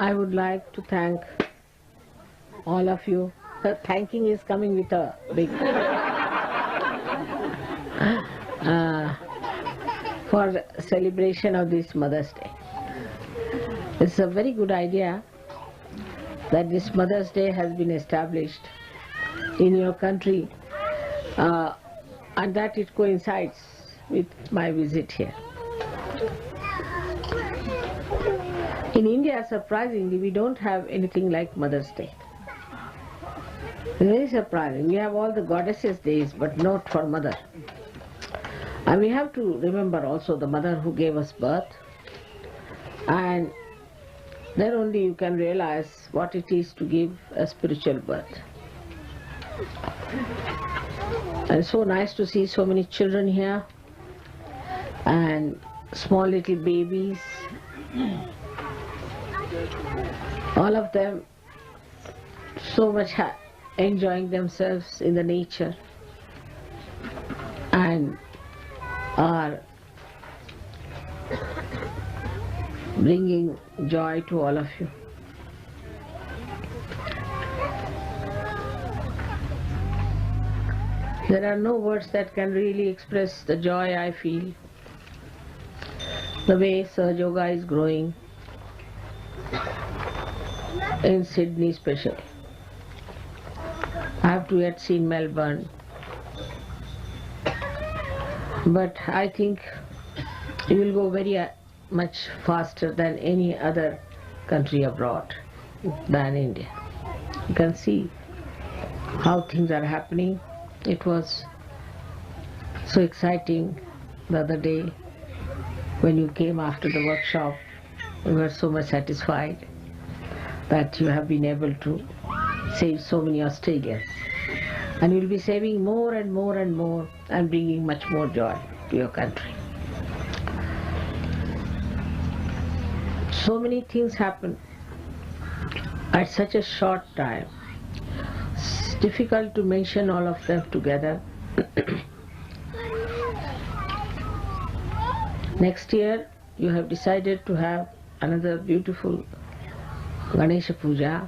I would like to thank all of you. The thanking is coming with a big for the celebration of this Mother's Day. It's a very good idea that this Mother's Day has been established in your country and that it coincides with my visit here. In India, surprisingly, we don't have anything like Mother's Day. Very surprising. We have all the goddesses' days, but not for mother. And we have to remember also the mother who gave us birth. And then only you can realize what it is to give a spiritual birth. And it's so nice to see so many children here and small little babies. All of them so much enjoying themselves in the nature and are bringing joy to all of you. There are no words that can really express the joy I feel, the way Sahaja Yoga is growing in Sydney especially. I have to yet see Melbourne, but I think it will go very much faster than any other country abroad than India. You can see how things are happening. It was so exciting the other day when you came after the workshop. We were so much satisfied that you have been able to save so many Australians. And you will be saving more and more and more and bringing much more joy to your country. So many things happen at such a short time. It's difficult to mention all of them together. Next year you have decided to have another beautiful Ganesha Puja.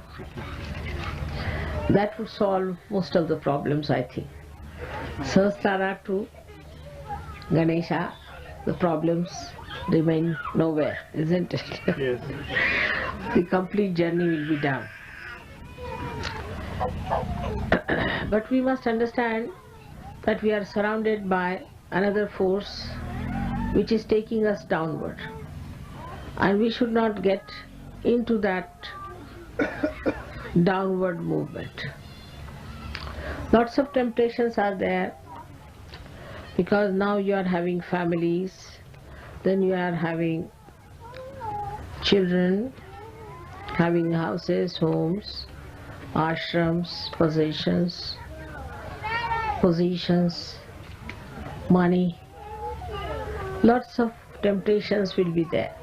That would solve most of the problems, I think. Sahasrara to Ganesha, the problems remain nowhere, isn't it? Yes. The complete journey will be done. But we must understand that we are surrounded by another force which is taking us downward. And we should not get into that downward movement. Lots of temptations are there because now you are having families, then you are having children, having houses, homes, ashrams, positions, money. Lots of temptations will be there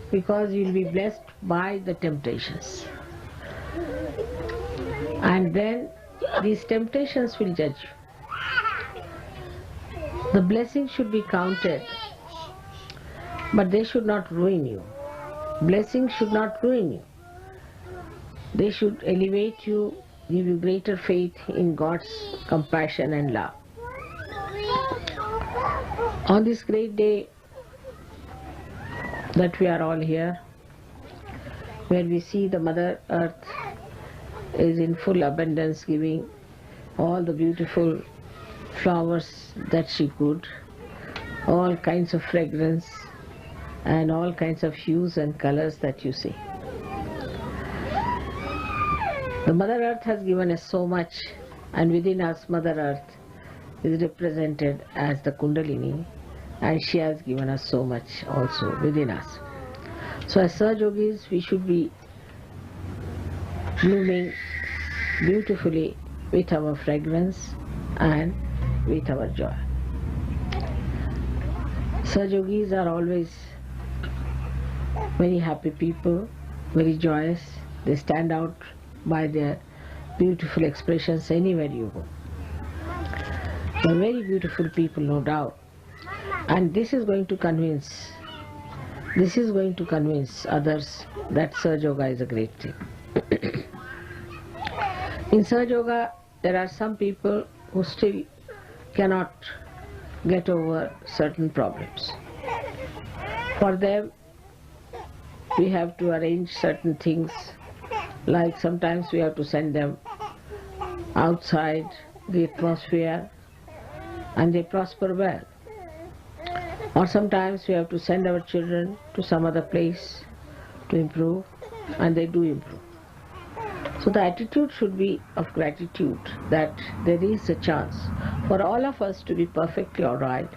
because you will be blessed by the temptations. And then these temptations will judge you. The blessings should be counted, but they should not ruin you. Blessings should not ruin you. They should elevate you, give you greater faith in God's compassion and love. On this great day that we are all here, where we see the Mother Earth is in full abundance, giving all the beautiful flowers that she could, all kinds of fragrance and all kinds of hues and colors that you see. The Mother Earth has given us so much, and within us Mother Earth is represented as the Kundalini, and she has given us so much also within us. So as Sahaja Yogis, we should be blooming beautifully with our fragrance and with our joy. Sahaja Yogis are always very happy people, very joyous. They stand out by their beautiful expressions anywhere you go. They are very beautiful people, no doubt. And this is going to convince This is going to convince others that Sahaja Yoga is a great thing. In Sahaja Yoga, there are some people who still cannot get over certain problems. For them, we have to arrange certain things, like sometimes we have to send them outside the atmosphere and they prosper well. Or sometimes we have to send our children to some other place to improve, and they do improve. So the attitude should be of gratitude that there is a chance for all of us to be perfectly alright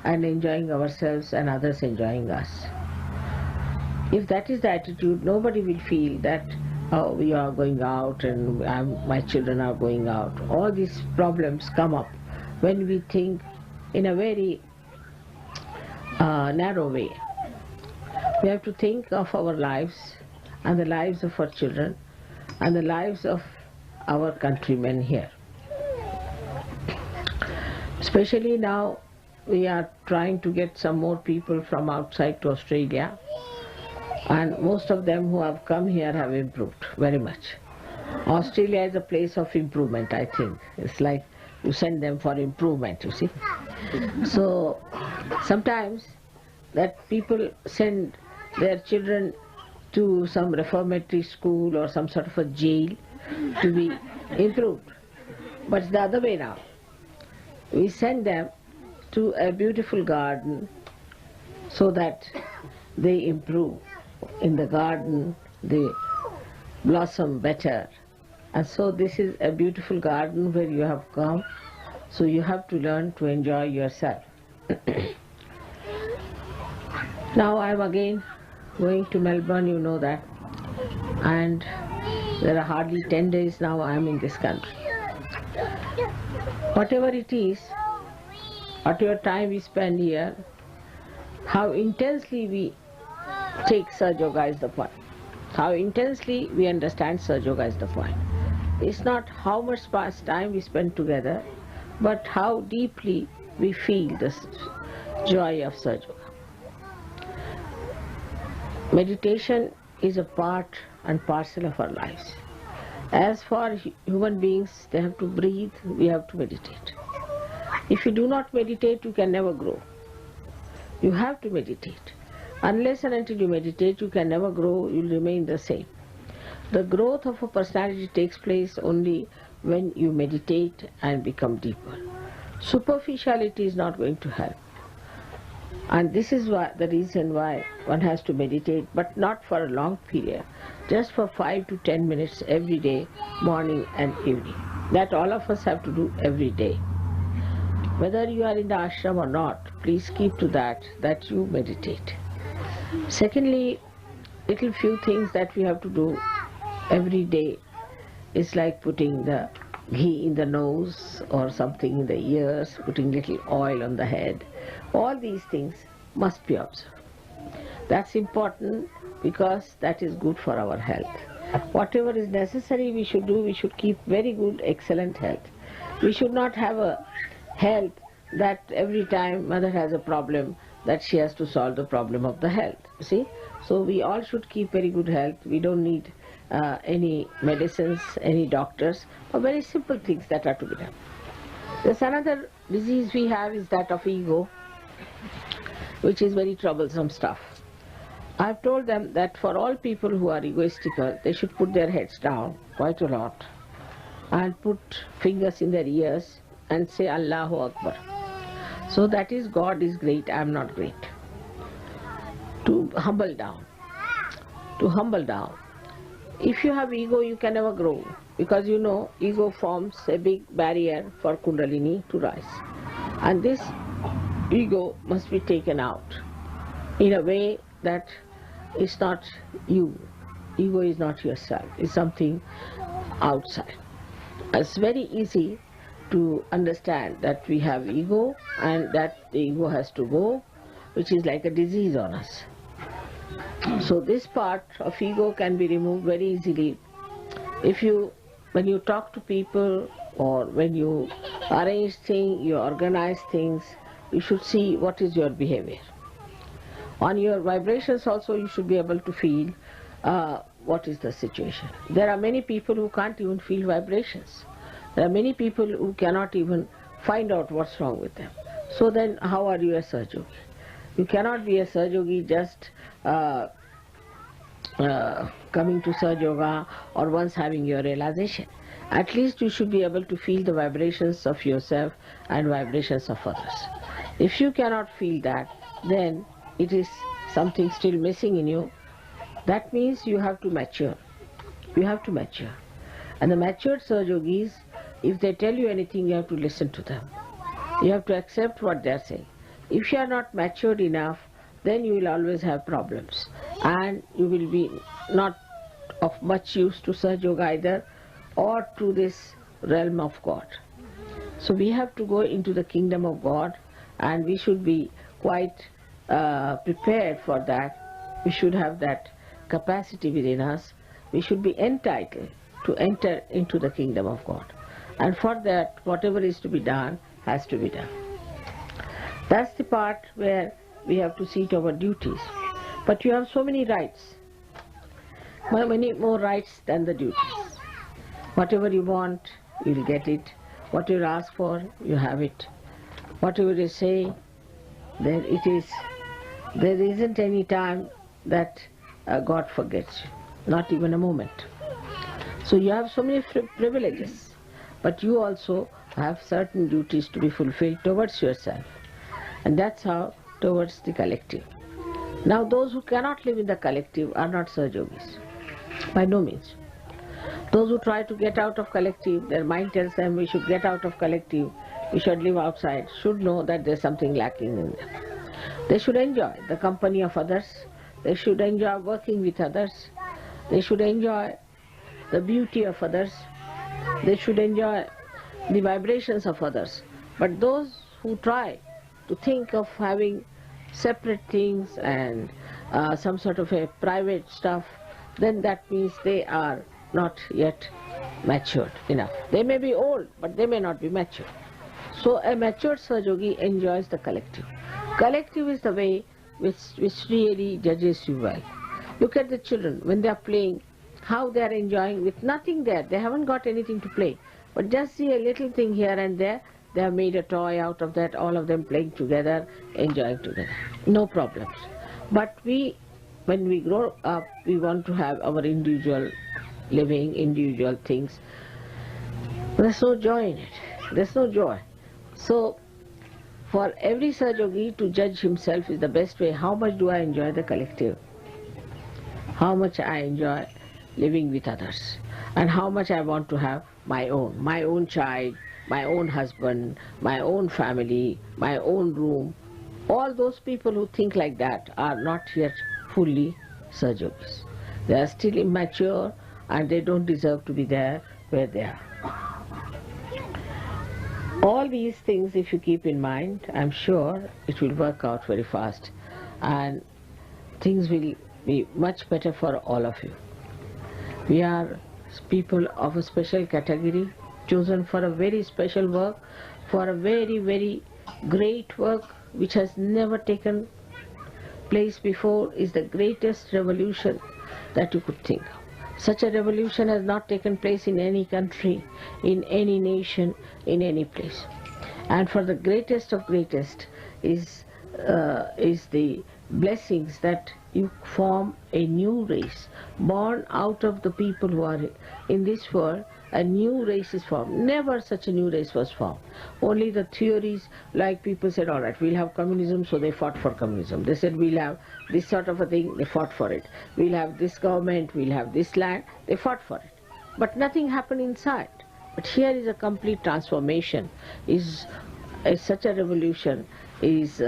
and enjoying ourselves and others enjoying us. If that is the attitude, nobody will feel that, oh, we are going out and my children are going out. All these problems come up when we think in a very narrow way. We have to think of our lives and the lives of our children and the lives of our countrymen here. Especially now we are trying to get some more people from outside to Australia, and most of them who have come here have improved very much. Australia is a place of improvement, I think. It's like you send them for improvement, you see. So sometimes that people send their children to some reformatory school or some sort of a jail to be improved. But it's the other way now. We send them to a beautiful garden so that they improve. In the garden they blossom better. And so this is a beautiful garden where you have come, so you have to learn to enjoy yourself. Now I am again going to Melbourne, you know that, and there are hardly 10 days now I am in this country. Whatever it is, whatever time we spend here, how intensely we take Sahaja Yoga is the point. How intensely we understand Sahaja Yoga is the point. It's not how much past time we spend together, but how deeply we feel the joy of Sahaja Yoga. Meditation is a part and parcel of our lives. As for human beings, they have to breathe, we have to meditate. If you do not meditate, you can never grow. You have to meditate. Unless and until you meditate, you can never grow, you will remain the same. The growth of a personality takes place only when you meditate and become deeper. Superficiality is not going to help. And this is the reason why one has to meditate, but not for a long period, just for 5 to 10 minutes every day, morning and evening. That all of us have to do every day. Whether you are in the ashram or not, please keep to that you meditate. Secondly, little few things that we have to do every day is like putting the ghee in the nose or something in the ears, putting little oil on the head. All these things must be observed. That's important because that is good for our health. Whatever is necessary we should do, we should keep very good, excellent health. We should not have a health that every time mother has a problem, that she has to solve the problem of the health. See? So we all should keep very good health. We don't need any medicines, any doctors, or very simple things that are to be done. There's another disease we have is that of ego, which is very troublesome stuff. I've told them that for all people who are egoistical, they should put their heads down quite a lot and put fingers in their ears and say Allahu Akbar. So that is, God is great, I am not great. To humble down. To humble down. If you have ego, you can never grow, because you know ego forms a big barrier for Kundalini to rise. And this ego must be taken out in a way that it's not you. Ego is not yourself, it's something outside. It's very easy to understand that we have ego and that the ego has to go, which is like a disease on us. So this part of ego can be removed very easily if when you talk to people or when you arrange things, you organize things, you should see what is your behavior. On your vibrations also you should be able to feel what is the situation. There are many people who can't even feel vibrations. There are many people who cannot even find out what's wrong with them. So then how are you a Sahaja Yogi? You cannot be a Sahaja Yogi just coming to Sahaja Yoga or once having your realization. At least you should be able to feel the vibrations of yourself and vibrations of others. If you cannot feel that, then it is something still missing in you. That means you have to mature. You have to mature. And the matured Sahaja Yogis, if they tell you anything, you have to listen to them. You have to accept what they are saying. If you are not matured enough, then you will always have problems. And you will be not of much use to Sahaja Yoga either, or to this realm of God. So we have to go into the kingdom of God, and we should be quite prepared for that. We should have that capacity within us. We should be entitled to enter into the kingdom of God. And for that, whatever is to be done has to be done. That's the part where we have to see to our duties. But you have so many rights, many more rights than the duties. Whatever you want, you will get it. Whatever you ask for, you have it. Whatever you say, there it is. There isn't any time that God forgets you, not even a moment. So you have so many privileges, but you also have certain duties to be fulfilled towards yourself. And that's how towards the collective. Now those who cannot live in the collective are not Sahaja Yogis, by no means. Those who try to get out of collective, their mind tells them we should get out of collective, we should live outside, should know that there's something lacking in them. They should enjoy the company of others, they should enjoy working with others, they should enjoy the beauty of others, they should enjoy the vibrations of others. But those who try to think of having separate things and some sort of a private stuff, then that means they are not yet matured enough. They may be old, but they may not be mature. So a matured Sahaja Yogi enjoys the collective. Collective is the way which really judges you well. Look at the children when they are playing, how they are enjoying with nothing there. They haven't got anything to play, but just see a little thing here and there. They have made a toy out of that, all of them playing together, enjoying together. No problems. But when we grow up, we want to have our individual living, individual things. There's no joy in it. There's no joy. So for every Sahaja Yogi to judge himself is the best way. How much do I enjoy the collective? How much I enjoy living with others? And how much I want to have my own child, my own husband, my own family, my own room. All those people who think like that are not yet fully Sahaja Yogis. They are still immature and they don't deserve to be there where they are. All these things, if you keep in mind, I'm sure it will work out very fast and things will be much better for all of you. We are people of a special category, chosen for a very special work, for a very, very great work which has never taken place before. Is the greatest revolution that you could think of. Such a revolution has not taken place in any country, in any nation, in any place. And for the greatest of greatest is the blessings that you form a new race, born out of the people who are in this world. A new race is formed. Never such a new race was formed. Only the theories, like people said, all right, we'll have communism, so they fought for communism. They said we'll have this sort of a thing, they fought for it. We'll have this government, we'll have this land, they fought for it. But nothing happened inside. But here is a complete transformation, is such a revolution, is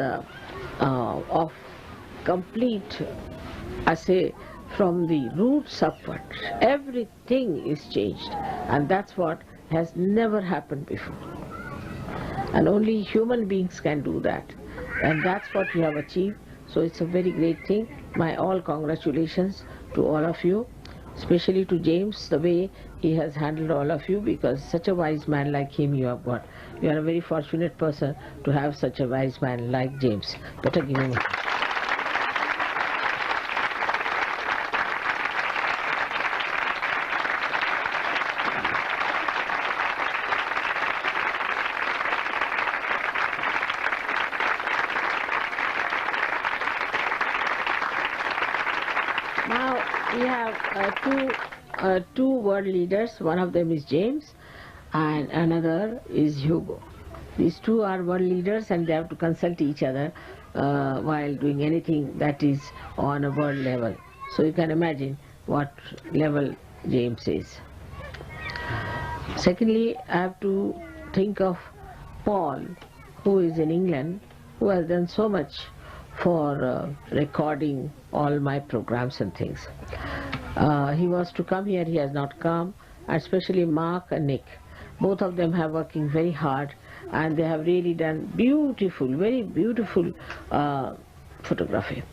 of complete, I say, from the roots upward, everything is changed, and that's what has never happened before. And only human beings can do that, and that's what you have achieved. So it's a very great thing. My all congratulations to all of you, especially to James, the way he has handled all of you, because such a wise man like him you have got. You are a very fortunate person to have such a wise man like James. Better give him a have two world leaders. One of them is James and another is Hugo. These two are world leaders and they have to consult each other while doing anything that is on a world level. So you can imagine what level James is. Secondly, I have to think of Paul, who is in England, who has done so much for recording all my programs and things. He was to come here, he has not come, and especially Mark and Nick. Both of them have working very hard and they have really done beautiful, very beautiful photography.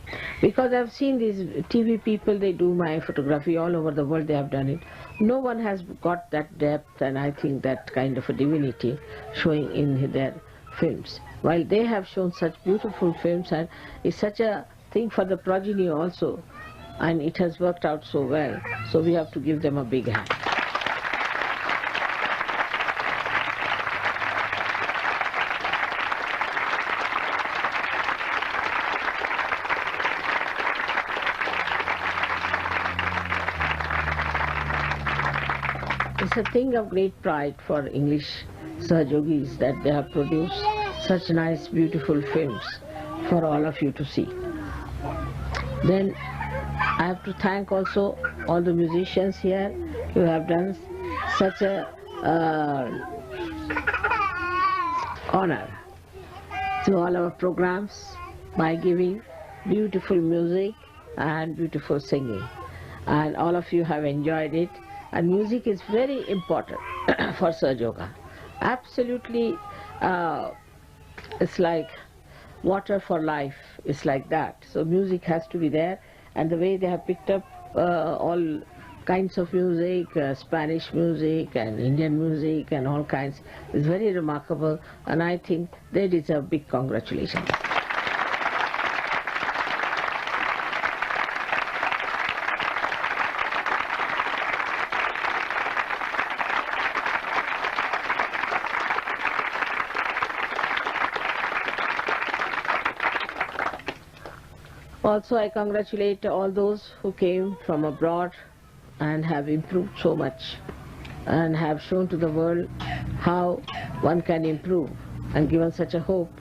Because I've seen these TV people, they do my photography all over the world, they have done it. No one has got that depth and I think that kind of a divinity showing in their films. While they have shown such beautiful films, and it's such a thing for the progeny also, and it has worked out so well, so we have to give them a big hand. It's a thing of great pride for English Sahajogis that they have produced such nice beautiful films for all of you to see. Then I have to thank also all the musicians here who have done such a honor to all our programs by giving beautiful music and beautiful singing, and all of you have enjoyed it. And music is very important for Sahaja Yoga. Absolutely, it's like water for life. It's like that. So music has to be there, and the way they have picked up all kinds of music, Spanish music and Indian music and all kinds, is very remarkable, and I think they deserve big congratulations. Also, I congratulate all those who came from abroad and have improved so much and have shown to the world how one can improve and given such a hope.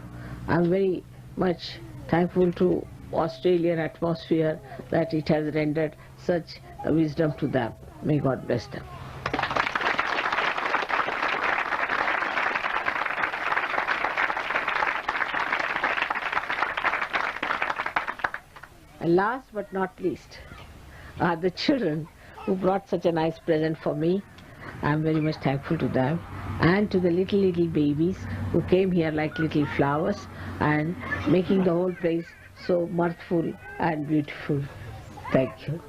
I'm very much thankful to Australian atmosphere that it has rendered such a wisdom to them. May God bless them. And last but not least are the children who brought such a nice present for me. I'm very much thankful to them, and to the little babies who came here like little flowers and making the whole place so mirthful and beautiful. Thank you.